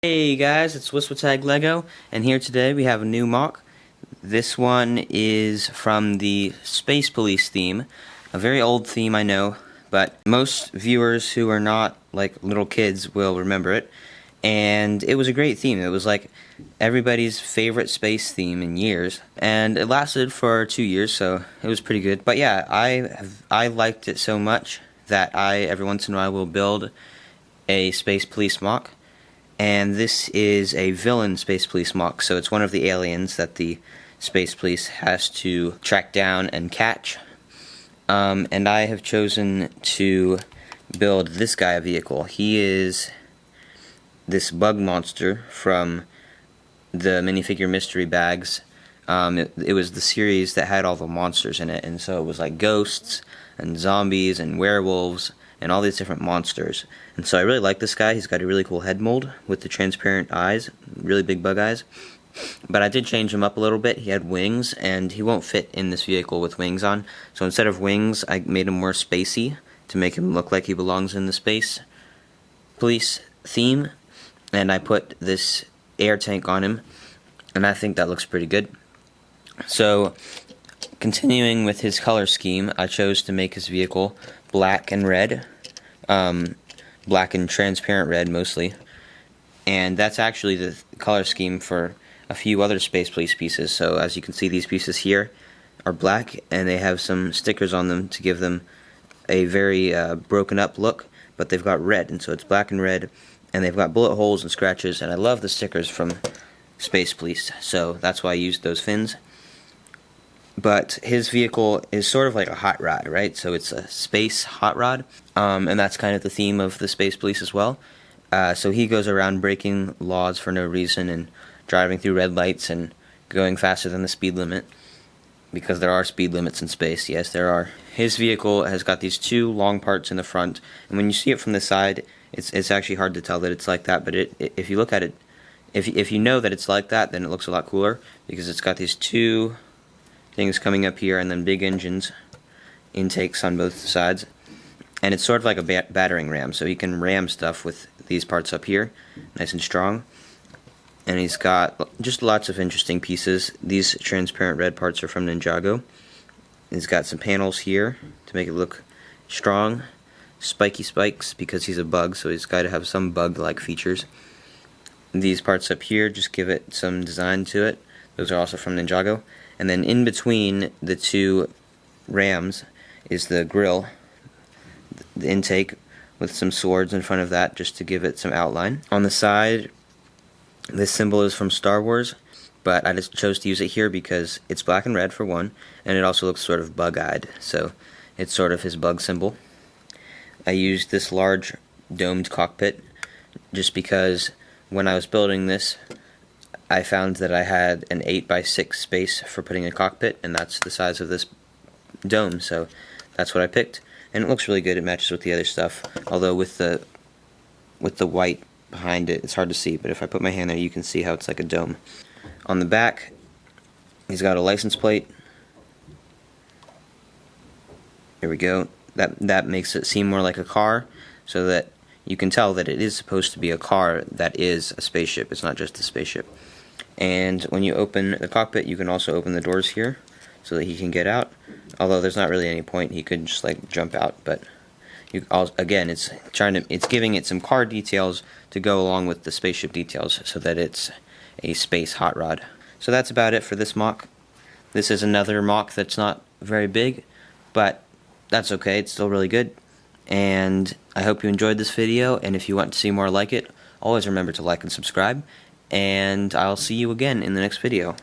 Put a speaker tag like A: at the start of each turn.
A: Hey guys, it's Tag Lego, and here today we have a new MOC. This one is from the Space Police theme, a very old theme I know, but most viewers who are not like little kids will remember it, and it was a great theme. It was like everybody's favorite space theme in years, and it lasted for 2 years, so it was pretty good. But yeah, I liked it so much that I every once in a while will build a Space Police MOC. And this is a villain Space Police MOC, so it's one of the aliens that the Space Police has to track down and catch. And I have chosen to build this guy a vehicle. He is this bug monster from the minifigure mystery bags. It was the series that had all the monsters in it, and so it was like ghosts and zombies and werewolves and all these different monsters. And so I really like this guy. He's got a really cool head mold with the transparent eyes, really big bug eyes. But I did change him up a little bit. He had wings, and he won't fit in this vehicle with wings on. So instead of wings, I made him more spacey to make him look like he belongs in the Space Police theme. And I put this air tank on him, and I think that looks pretty good. So, continuing with his color scheme, I chose to make his vehicle black and red. Black and transparent red mostly, and that's actually the color scheme for a few other Space Police pieces. So as you can see, these pieces here are black, and they have some stickers on them to give them a very broken up look, but they've got red, and so it's black and red, and they've got bullet holes and scratches, and I love the stickers from Space Police, so that's why I used those fins. But his vehicle is sort of like a hot rod, right? So it's a space hot rod, and that's kind of the theme of the Space Police as well. So he goes around breaking laws for no reason and driving through red lights and going faster than the speed limit, because there are speed limits in space. Yes, there are. His vehicle has got these two long parts in the front, and when you see it from the side, it's actually hard to tell that it's like that. But if you look at it, if you know that it's like that, then it looks a lot cooler, because it's got these two things coming up here, and then big engines, intakes on both sides, and it's sort of like a battering ram, so he can ram stuff with these parts up here, nice and strong. And he's got just lots of interesting pieces. These transparent red parts are from Ninjago. He's got some panels here to make it look strong, spiky spikes because he's a bug, so he's got to have some bug-like features. These parts up here just give it some design to it. Those are also from Ninjago. And then in between the two rams is the grill, the intake, with some swords in front of that just to give it some outline. On the side, this symbol is from Star Wars, but I just chose to use it here because it's black and red for one, and it also looks sort of bug-eyed, so it's sort of his bug symbol. I used this large domed cockpit just because when I was building this, I found that I had an 8x6 space for putting a cockpit, and that's the size of this dome, so that's what I picked. And it looks really good. It matches with the other stuff, although with the white behind it, it's hard to see, but if I put my hand there, you can see how it's like a dome. On the back, he's got a license plate. There we go. That makes it seem more like a car, so that you can tell that it is supposed to be a car that is a spaceship. It's not just a spaceship. And when you open the cockpit, you can also open the doors here so that he can get out. Although there's not really any point, he could just like jump out. But again, it's giving it some car details to go along with the spaceship details, so that it's a space hot rod. So that's about it for this MOC. This is another MOC that's not very big, but that's okay. It's still really good. And I hope you enjoyed this video. And if you want to see more like it, always remember to like and subscribe. And I'll see you again in the next video.